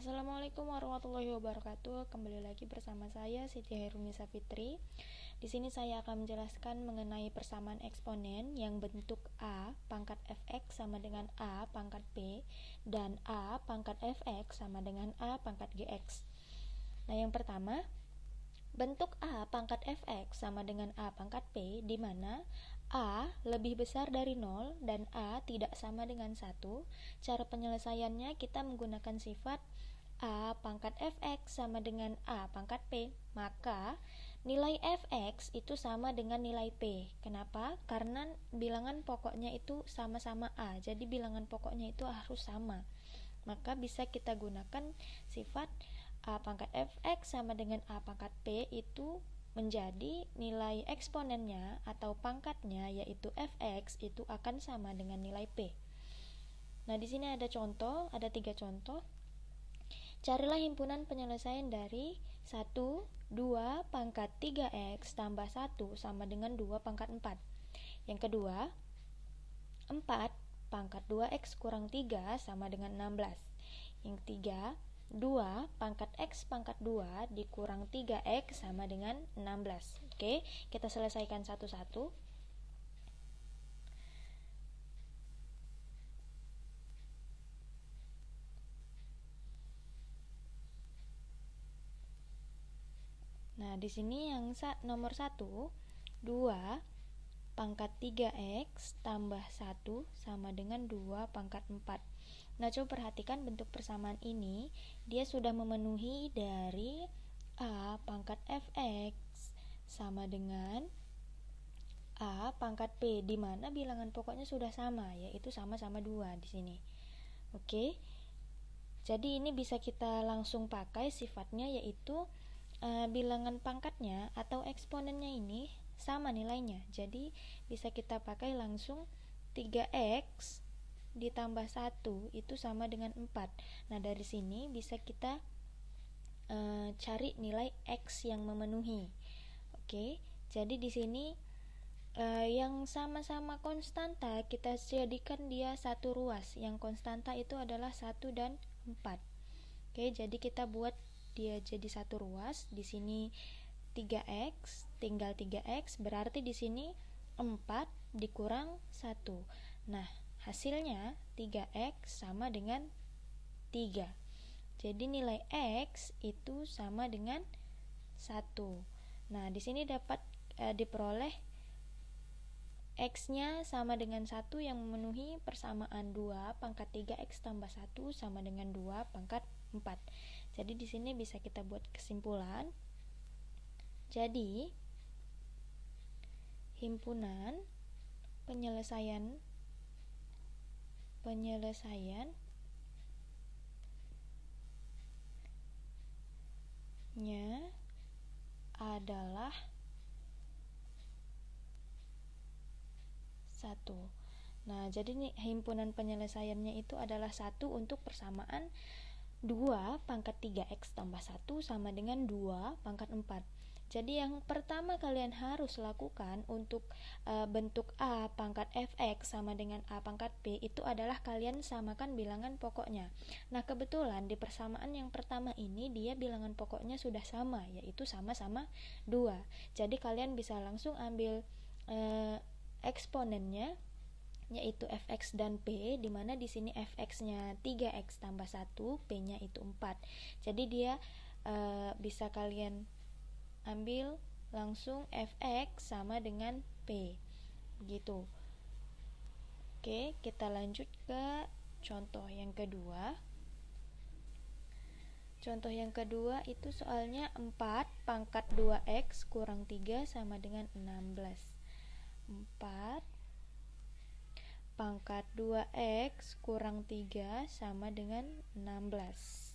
Assalamualaikum warahmatullahi wabarakatuh. Kembali lagi bersama saya Siti Hairunisa Fitri. Di sini saya akan menjelaskan mengenai persamaan eksponen yang bentuk A pangkat fx sama dengan A pangkat p dan A pangkat fx sama dengan A pangkat gx. Nah, yang pertama, bentuk A pangkat fx sama dengan A pangkat p di mana A lebih besar dari 0 dan A tidak sama dengan 1. Cara penyelesaiannya kita menggunakan sifat A pangkat fx sama dengan A pangkat p, maka nilai fx itu sama dengan nilai p. Kenapa? Karena bilangan pokoknya itu sama-sama A, jadi bilangan pokoknya itu harus sama. Maka bisa kita gunakan sifat A pangkat fx sama dengan A pangkat p itu menjadi nilai eksponennya atau pangkatnya yaitu fx itu akan sama dengan nilai p. Nah, di sini ada 3 contoh. Carilah himpunan penyelesaian dari 1, 2 pangkat 3x tambah 1 sama dengan 2 pangkat 4. Yang kedua, 4 pangkat 2x kurang 3 sama dengan 16. Yang ketiga, 2 pangkat x pangkat 2 dikurang 3x sama dengan 16. Oke, kita selesaikan satu-satu. Nah, di sini yang nomor 1, 2 pangkat 3x tambah 1 sama dengan 2 pangkat 4. Nah, coba perhatikan bentuk persamaan ini, dia sudah memenuhi dari A pangkat fx sama dengan A pangkat p, di mana bilangan pokoknya sudah sama, yaitu sama-sama 2 di sini. Oke. Jadi ini bisa kita langsung pakai sifatnya, yaitu bilangan pangkatnya atau eksponennya ini sama nilainya. Jadi bisa kita pakai langsung 3x ditambah 1 itu sama dengan 4. Nah, dari sini bisa kita cari nilai x yang memenuhi. Oke. Jadi di sini yang sama-sama konstanta kita jadikan dia satu ruas. Yang konstanta itu adalah 1 dan 4. Oke, jadi kita buat dia jadi satu ruas. Di sini 3x, tinggal 3x, berarti di sini 4 dikurang 1. Nah, hasilnya 3x sama dengan 3. Jadi nilai x itu sama dengan 1. Nah, di sini dapat diperoleh x-nya sama dengan 1 yang memenuhi persamaan 2 pangkat 3x tambah 1 sama dengan 2 pangkat 4. Jadi di sini bisa kita buat kesimpulan. Jadi himpunan penyelesaiannya adalah 1. Nah, jadi nih himpunan penyelesaiannya itu adalah 1 untuk persamaan 2 pangkat 3x tambah 1 sama dengan 2 pangkat 4. Jadi yang pertama kalian harus lakukan untuk bentuk A pangkat fx sama dengan A pangkat p itu adalah kalian samakan bilangan pokoknya. Nah, kebetulan di persamaan yang pertama ini dia bilangan pokoknya sudah sama, yaitu sama-sama 2. Jadi kalian bisa langsung ambil eksponennya yaitu fx dan p, di mana di sini fx-nya 3x tambah 1, p-nya itu 4. Jadi dia bisa kalian ambil langsung fx sama dengan p. Begitu. Oke, kita lanjut ke contoh yang kedua. Contoh yang kedua itu soalnya 4 pangkat 2x kurang 3 sama dengan 16. 4 pangkat 2x kurang 3 sama dengan 16.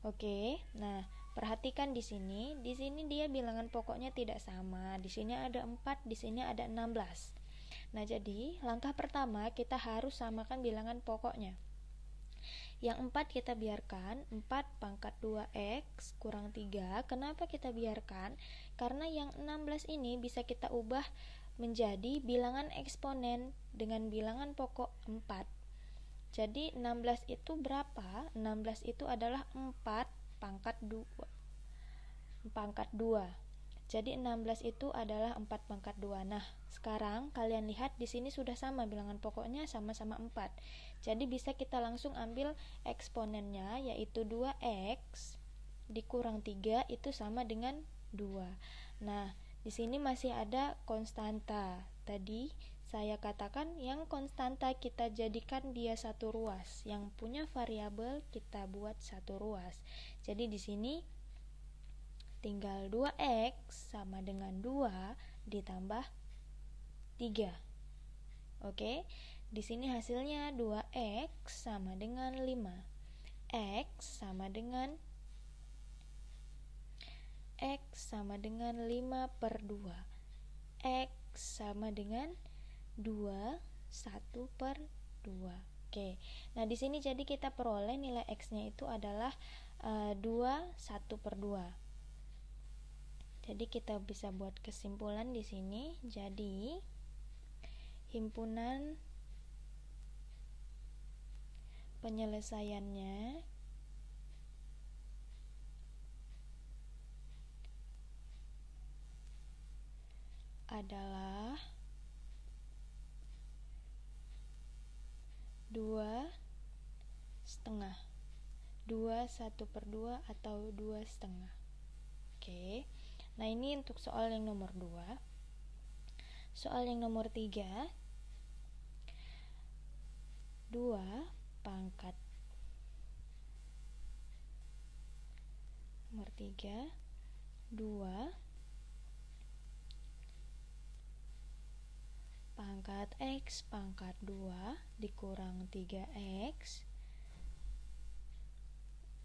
Oke, nah perhatikan di sini dia bilangan pokoknya tidak sama. Di sini ada 4, di sini ada 16. Nah, jadi langkah pertama kita harus samakan bilangan pokoknya. Yang 4 kita biarkan, 4 pangkat 2x kurang 3. Kenapa kita biarkan? Karena yang 16 ini bisa kita ubah menjadi bilangan eksponen dengan bilangan pokok 4. Jadi 16 itu berapa? 16 itu adalah 4 pangkat 2. Jadi 16 itu adalah 4 pangkat 2. Nah, sekarang kalian lihat di sini sudah sama bilangan pokoknya sama-sama 4. Jadi bisa kita langsung ambil eksponennya, yaitu 2x dikurang 3 itu sama dengan 2. Nah, di sini masih ada konstanta. Tadi saya katakan yang konstanta kita jadikan dia satu ruas, yang punya variabel kita buat satu ruas. Jadi di sini tinggal 2x sama dengan 2 ditambah 3. Oke, di sini hasilnya 2x sama dengan 5. X sama dengan 5/2. X sama dengan 2, 1/2. Oke. Nah, di sini jadi kita peroleh nilai X-nya itu adalah 2, 1/2. Jadi kita bisa buat kesimpulan di sini. Jadi himpunan penyelesaiannya adalah 2,5, 2 1/2 atau 2,5. Oke. Nah, ini untuk soal yang nomor 2. Soal yang nomor 3, 2 pangkat nomor 3 2 pangkat X pangkat 2 dikurang 3x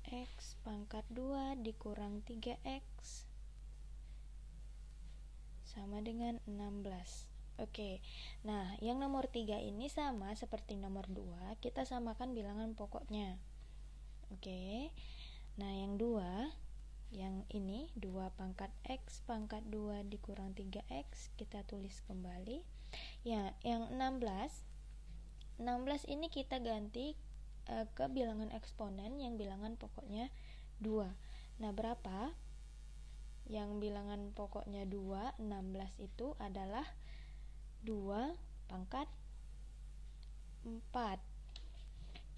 X pangkat 2 dikurang 3x sama dengan 16. Oke. Nah, yang nomor 3 ini sama seperti nomor 2, kita samakan bilangan pokoknya. Oke. Nah, yang 2, yang ini 2 pangkat X pangkat 2 dikurang 3x, kita tulis kembali. Ya, yang 16 ini kita ganti ke bilangan eksponen yang bilangan pokoknya 2. Nah, berapa? Yang bilangan pokoknya 2, 16 itu adalah 2 pangkat 4.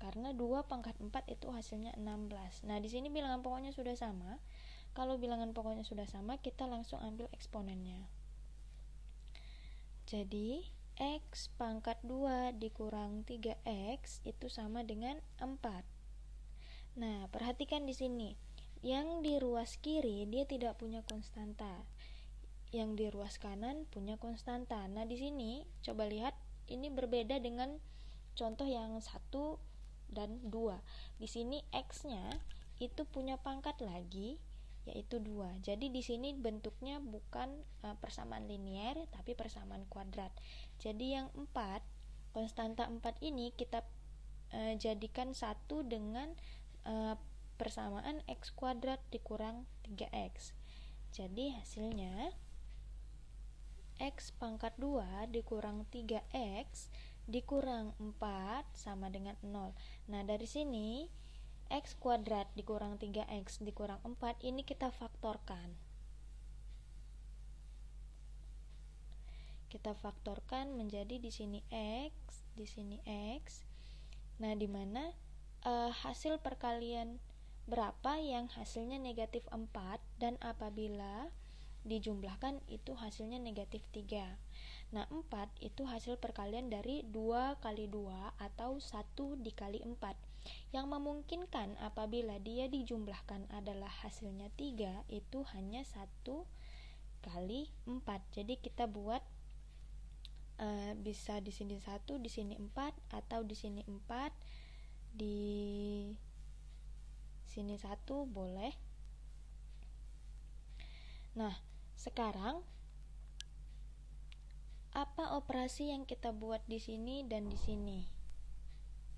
Karena 2 pangkat 4 itu hasilnya 16. Nah, di sini bilangan pokoknya sudah sama. Kalau bilangan pokoknya sudah sama, kita langsung ambil eksponennya. Jadi X pangkat 2 dikurang 3x itu sama dengan 4. Nah, perhatikan di sini. Yang di ruas kiri dia tidak punya konstanta. Yang di ruas kanan punya konstanta. Nah, di sini coba lihat, ini berbeda dengan contoh yang 1 dan 2. Di sini X-nya itu punya pangkat lagi, yaitu 2. Jadi di sini bentuknya bukan persamaan linear tapi persamaan kuadrat. Jadi yang 4, konstanta 4 ini kita jadikan 1 dengan persamaan X kuadrat dikurang 3x. Jadi hasilnya X pangkat 2 dikurang 3x dikurang 4 sama dengan 0. Nah, dari sini X kuadrat dikurang 3x dikurang 4 ini kita faktorkan. Kita faktorkan menjadi di sini X, di sini X. Nah, di mana hasil perkalian berapa yang hasilnya negatif 4 dan apabila dijumlahkan itu hasilnya negatif 3. Nah, 4 itu hasil perkalian dari 2 kali 2 atau 1 dikali 4. Yang memungkinkan apabila dia dijumlahkan adalah hasilnya 3, itu hanya 1 kali 4. Jadi kita buat bisa di sini 1, di sini 4, atau di sini 4, di sini 1 boleh. Nah, sekarang apa operasi yang kita buat di sini dan di sini?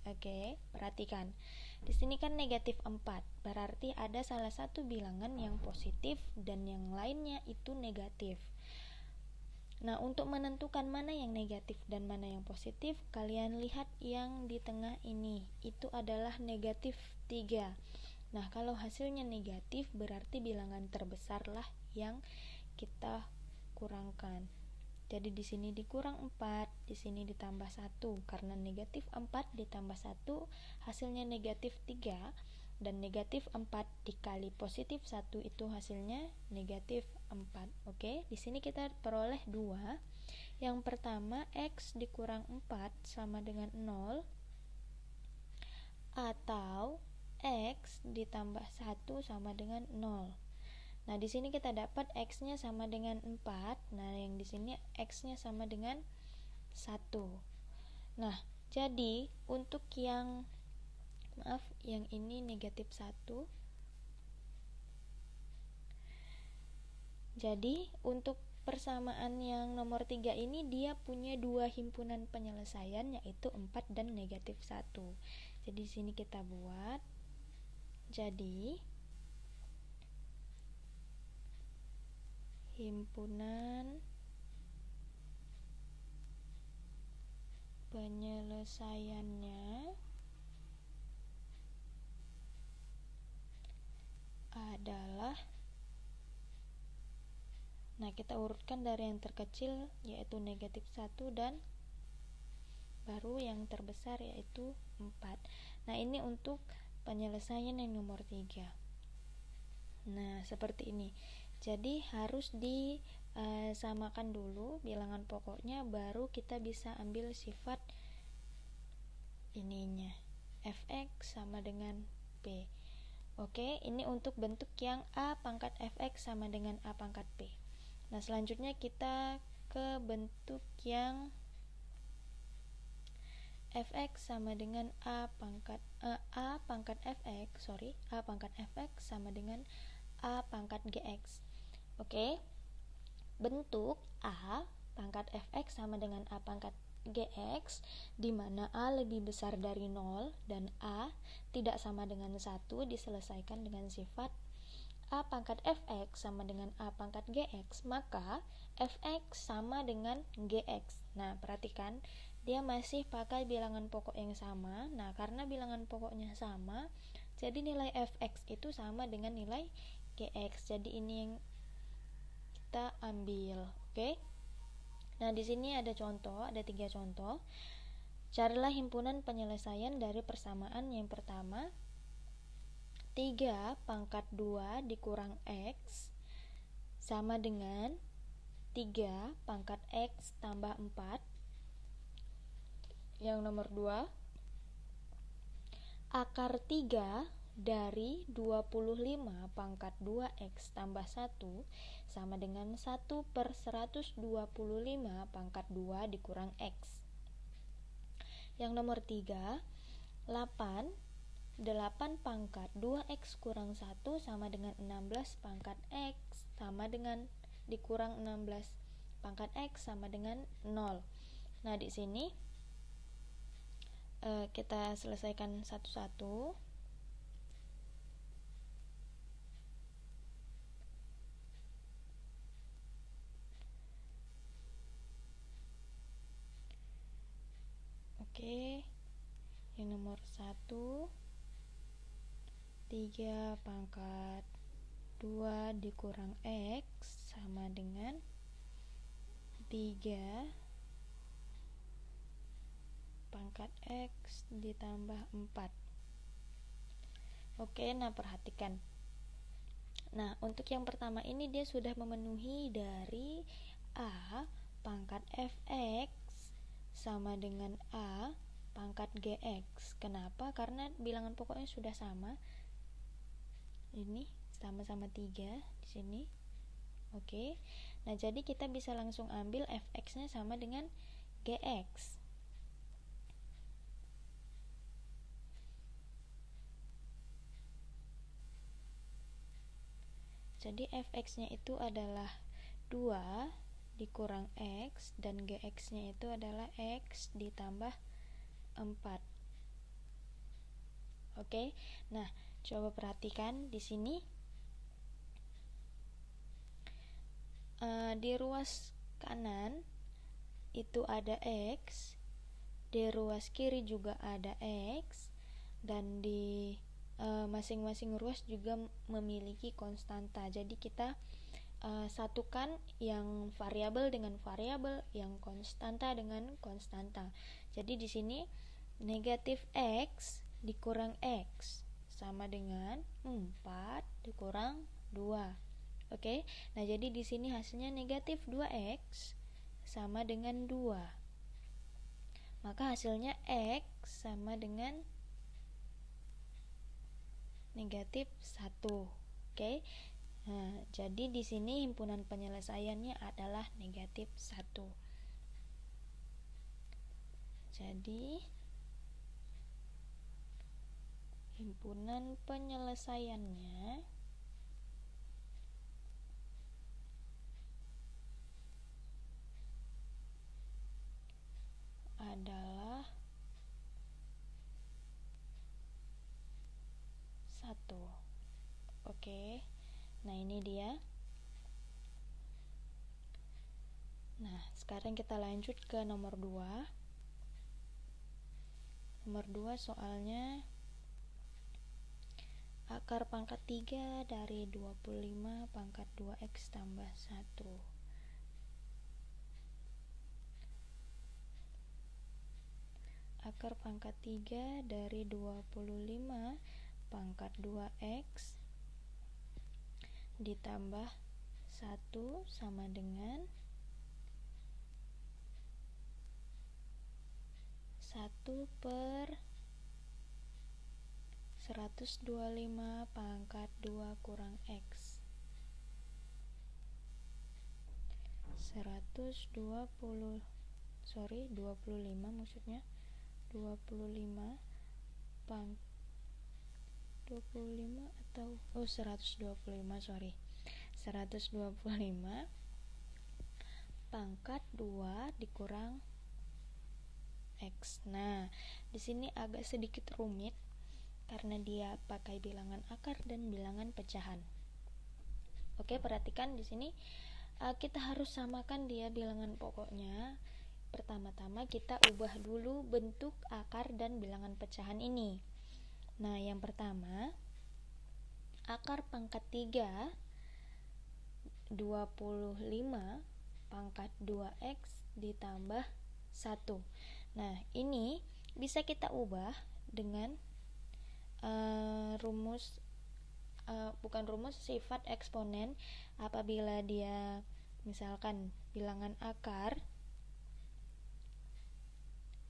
Oke, perhatikan. Di sini kan negatif 4, berarti ada salah satu bilangan yang positif dan yang lainnya itu negatif. Nah, untuk menentukan mana yang negatif dan mana yang positif, kalian lihat yang di tengah ini, itu adalah negatif 3. Nah, kalau hasilnya negatif, berarti bilangan terbesarlah yang kita kurangkan. Jadi di sini dikurang 4, di sini ditambah 1. Karena negatif 4 ditambah 1 hasilnya negatif 3, dan negatif 4 dikali positif 1 itu hasilnya negatif 4. Oke, di sini kita peroleh 2. Yang pertama, X dikurang 4 sama dengan 0, atau X ditambah 1 sama dengan 0. Nah, di sini kita dapat X-nya sama dengan 4. Nah, yang di sini X-nya sama dengan 1. Nah, jadi untuk yang yang ini negatif 1. Jadi, untuk persamaan yang nomor 3 ini dia punya 2 himpunan penyelesaian, yaitu 4 dan negatif 1. Jadi di sini kita buat. Jadi himpunan penyelesaiannya adalah, nah kita urutkan dari yang terkecil yaitu negatif 1 dan baru yang terbesar yaitu 4. Nah, ini untuk penyelesaian yang nomor 3. Nah, seperti ini. Jadi harus disamakan dulu bilangan pokoknya, baru kita bisa ambil sifat ininya, fx sama dengan p. Oke, ini untuk bentuk yang a pangkat fx sama dengan a pangkat p. Nah, selanjutnya kita ke bentuk yang fx sama dengan a pangkat fx sama dengan a pangkat gx. Oke, bentuk a pangkat fx sama dengan a pangkat gx, di mana a lebih besar dari 0 dan a tidak sama dengan 1 diselesaikan dengan sifat a pangkat fx sama dengan a pangkat gx, maka fx sama dengan gx. Nah, perhatikan, dia masih pakai bilangan pokok yang sama. Nah, karena bilangan pokoknya sama, jadi nilai fx itu sama dengan nilai gx. Jadi ini yang kita ambil. Oke. Nah, di sini ada 3 contoh. Carilah himpunan penyelesaian dari persamaan yang pertama. 3 pangkat 2 dikurang X sama dengan 3 pangkat X tambah 4. Yang nomor 2, akar 3 dari 25 pangkat 2X tambah 1 sama dengan 1/125 pangkat 2 dikurang X. Yang nomor 3, 8 pangkat 2x kurang 1 sama dengan 16 pangkat x sama dengan dikurang 16 pangkat x sama dengan 0. Nah, di sini kita selesaikan satu-satu. Oke, yang nomor 1, 3 pangkat 2 dikurang X sama dengan 3 pangkat X ditambah 4. Oke, nah perhatikan. Nah, untuk yang pertama ini dia sudah memenuhi dari A pangkat Fx sama dengan A pangkat Gx. Kenapa? Karena bilangan pokoknya sudah sama. Ini sama-sama 3 di sini. Oke. Nah, jadi kita bisa langsung ambil Fx-nya sama dengan Gx. Jadi Fx-nya itu adalah 2 dikurang X, dan Gx-nya itu adalah X ditambah 4. Oke. Nah, coba perhatikan di sini di ruas kanan itu ada X, di ruas kiri juga ada X, dan di masing-masing ruas juga memiliki konstanta. Jadi kita satukan yang variabel dengan variabel, yang konstanta dengan konstanta. Jadi di sini negatif X dikurang X sama dengan 4 dikurang 2. Oke. Nah, jadi di sini hasilnya negatif 2X sama dengan 2. Maka hasilnya X sama dengan negatif 1. Oke. Nah, jadi di sini himpunan penyelesaiannya adalah negatif 1. Jadi himpunan penyelesaiannya adalah 1. Oke. Nah, ini dia. Nah, sekarang kita lanjut ke nomor 2. Nomor 2 soalnya akar pangkat 3 dari 25 pangkat 2X tambah 1. Akar pangkat 3 dari 25 pangkat 2X ditambah 1 sama dengan 1/125 pangkat 2 kurang X. 25 maksudnya 25 atau 125 pangkat 2 dikurang X. Nah, di sini agak sedikit rumit karena dia pakai bilangan akar dan bilangan pecahan. Oke, perhatikan di sini kita harus samakan dia bilangan pokoknya. Pertama-tama kita ubah dulu bentuk akar dan bilangan pecahan ini. Nah, yang pertama, akar pangkat 3 25 pangkat 2X ditambah 1. Nah, ini bisa kita ubah dengan sifat eksponen. Apabila dia misalkan bilangan akar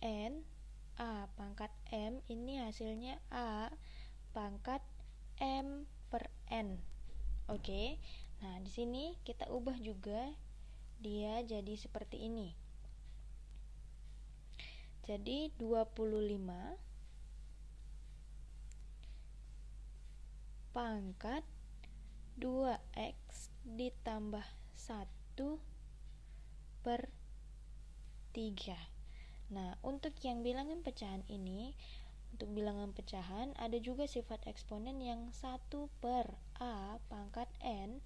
N A pangkat M, ini hasilnya A pangkat M per N. Oke. Nah, di sini kita ubah juga dia jadi seperti ini. Jadi 25 pangkat 2X ditambah 1 per 3. Nah, untuk yang bilangan pecahan ini, untuk bilangan pecahan ada juga sifat eksponen yang 1 per A pangkat N,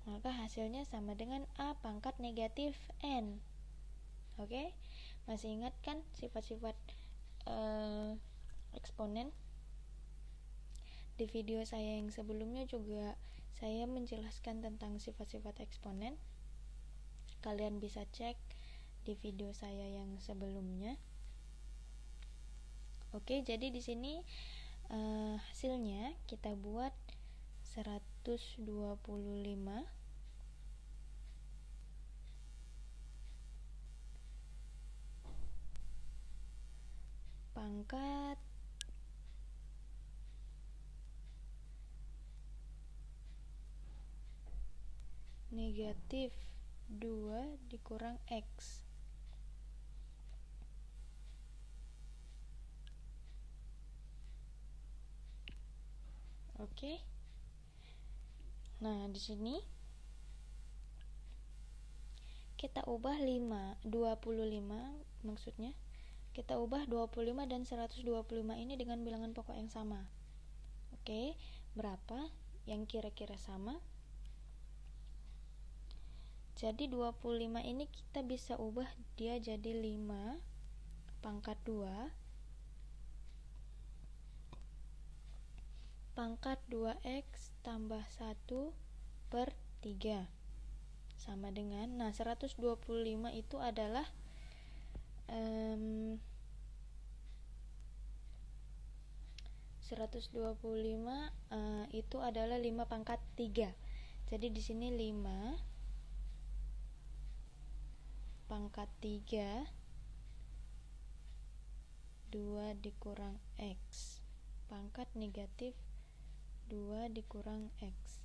maka hasilnya sama dengan A pangkat negatif N. Oke, masih ingat kan sifat-sifat eksponen? Di video saya yang sebelumnya juga saya menjelaskan tentang sifat-sifat eksponen. Kalian bisa cek di video saya yang sebelumnya. Oke, jadi di sini hasilnya kita buat 125 pangkat negatif 2 dikurang X. Oke. Nah, di sini kita ubah 25 maksudnya. Kita ubah 25 dan 125 ini dengan bilangan pokok yang sama. Oke, berapa yang kira-kira sama? Jadi 25 ini kita bisa ubah dia jadi 5 pangkat 2 pangkat 2x tambah 1 per 3 sama dengan, 125 itu adalah 125 itu adalah 5 pangkat 3. Jadi di sini 5 pangkat 3 2 dikurang x pangkat negatif 2 dikurang x.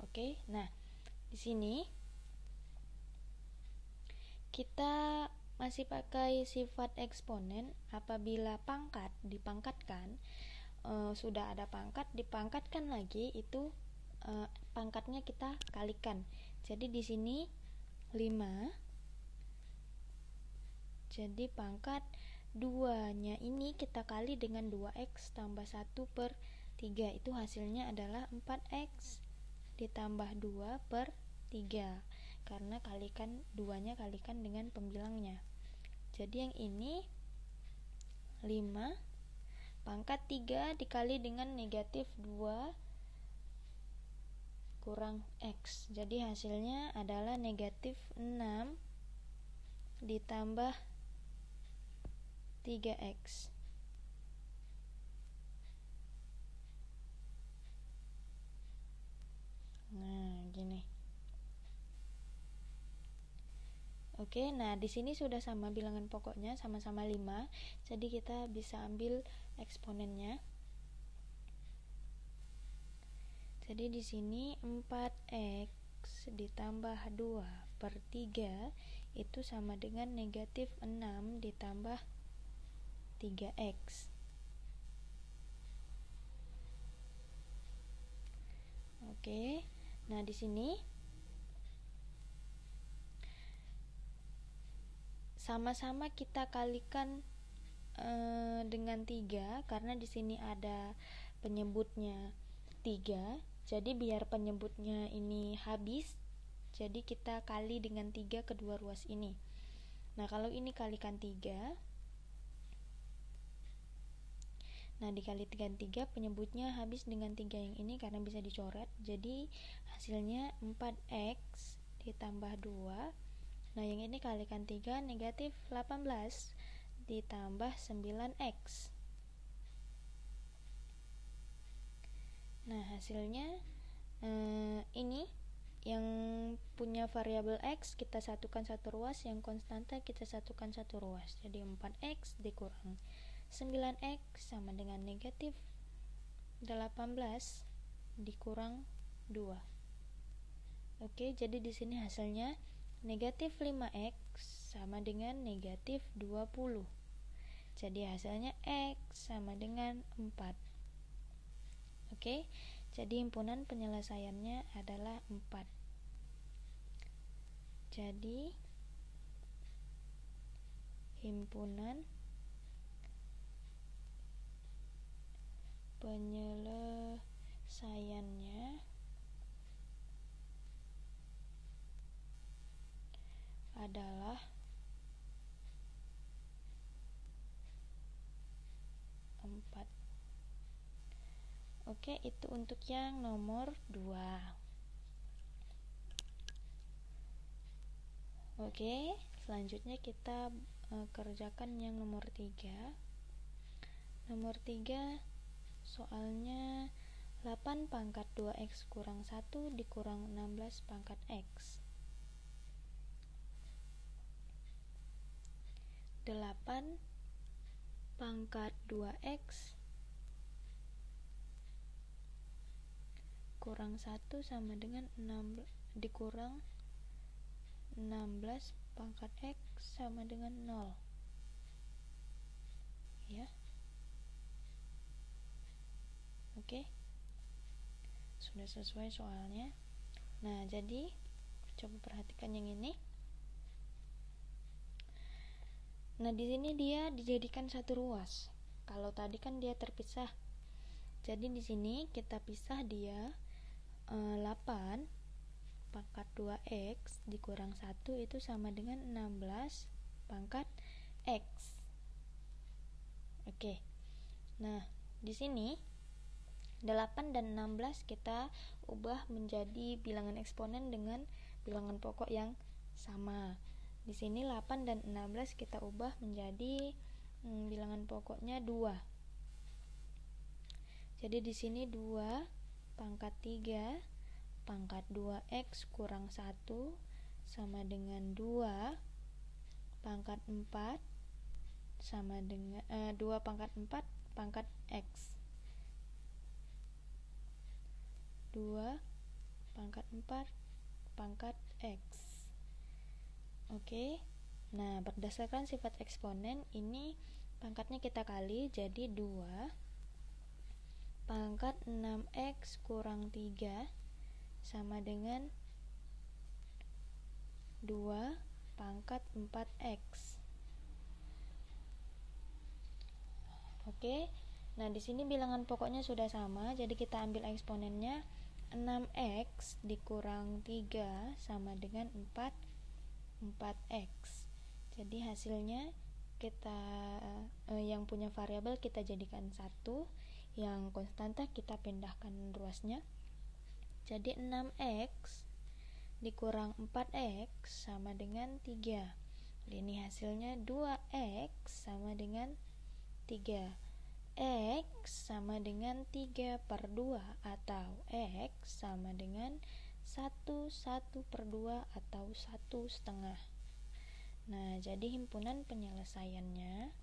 Oke, nah di sini kita masih pakai sifat eksponen. Apabila pangkat dipangkatkan, sudah ada pangkat dipangkatkan lagi, itu pangkatnya kita kalikan. Jadi di sini 5, jadi pangkat 2 nya ini kita kali dengan 2x tambah 1 per 3, itu hasilnya adalah 4x ditambah 2 per 3, karena kalikan 2 nya kalikan dengan pembilangnya. Jadi yang ini 5 pangkat 3 dikali dengan negatif 2 kurang x, jadi hasilnya adalah negatif 6 ditambah 3x. Nah, gini. Oke, nah di sini sudah sama bilangan pokoknya, sama-sama 5. Jadi kita bisa ambil eksponennya. Jadi di sini 4x ditambah 2 per 3 itu sama dengan negatif 6 ditambah 3x. Oke. Nah, di sini sama-sama kita kalikan dengan 3, karena di sini ada penyebutnya 3. Jadi biar penyebutnya ini habis, jadi kita kali dengan 3 kedua ruas ini. Nah, kalau ini kalikan 3, nah dikali dengan 3 penyebutnya habis dengan 3 yang ini karena bisa dicoret. Jadi hasilnya 4x ditambah 2. Nah, yang ini kalikan 3, negatif 18 ditambah 9x. Nah, hasilnya ini yang punya variabel x kita satukan satu ruas, yang konstanta kita satukan satu ruas. Jadi 4x dikurang 9x sama dengan negatif 18 dikurang 2. Oke, jadi di sini hasilnya negatif 5x sama dengan negatif 20. Jadi hasilnya x sama dengan 4. Oke, jadi himpunan penyelesaiannya adalah 4. Jadi himpunan penyelesaiannya adalah 4. Oke, itu untuk yang nomor 2. Oke, selanjutnya kita kerjakan yang nomor 3. Nomor 3 soalnya 8 pangkat 2x kurang 1 dikurang 16 pangkat x. 8 pangkat 2x kurang 1 sama dengan 6 dikurang 16 pangkat x sama dengan 0. Ya. Oke. Sudah sesuai soalnya. Nah, jadi Coba perhatikan yang ini. Nah, di sini dia dijadikan satu ruas. Kalau tadi kan dia terpisah. Jadi di sini kita pisah dia 8 pangkat 2x dikurang 1 itu sama dengan 16 pangkat x. Oke. Nah, di sini 8 dan 16 kita ubah menjadi bilangan eksponen dengan bilangan pokok yang sama. Di sini 8 dan 16 kita ubah menjadi bilangan pokoknya 2. Jadi di sini 2 pangkat 3 pangkat 2x kurang 1 sama dengan 2 pangkat 4 sama dengan 2 pangkat 4 pangkat x. 2 pangkat 4 pangkat x. Oke. Nah, berdasarkan sifat eksponen ini pangkatnya kita kali, jadi 2 pangkat 6x kurang 3 sama dengan 2 pangkat 4x. Oke. Nah, di sini bilangan pokoknya sudah sama, jadi kita ambil eksponennya 6x dikurang 3 sama dengan 4x. Jadi hasilnya kita yang punya variabel kita jadikan 1, yang konstanta kita pindahkan ruasnya. Jadi 6x dikurang 4x sama dengan 3. Ini hasilnya 2x sama dengan 3. X sama dengan 3 per 2 atau X sama dengan 1 per 2 atau 1,5. Nah, jadi himpunan penyelesaiannya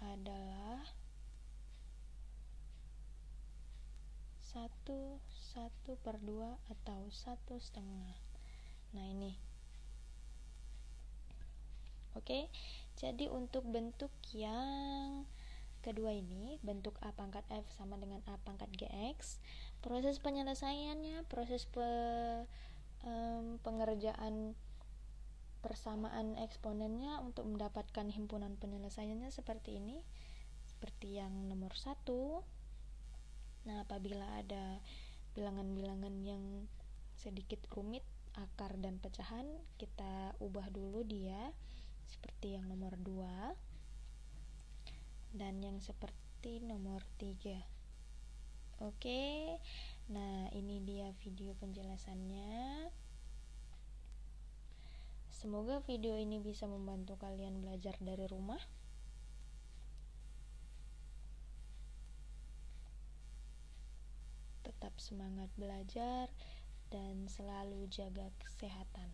adalah 1 per 2 atau 1,5. Nah, ini. Oke, jadi untuk bentuk yang kedua ini, bentuk A pangkat F sama dengan A pangkat GX, proses penyelesaiannya, proses pengerjaan persamaan eksponennya untuk mendapatkan himpunan penyelesaiannya seperti ini, seperti yang nomor 1. Nah, apabila ada bilangan-bilangan yang sedikit rumit, akar dan pecahan, kita ubah dulu dia seperti yang nomor 2 dan yang seperti nomor 3. Oke. Nah, ini dia video penjelasannya. Semoga video ini bisa membantu kalian belajar dari rumah. Tetap semangat belajar dan selalu jaga kesehatan.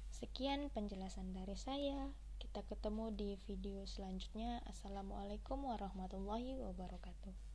Sekian penjelasan dari saya. Kita ketemu di video selanjutnya. Assalamualaikum warahmatullahi wabarakatuh.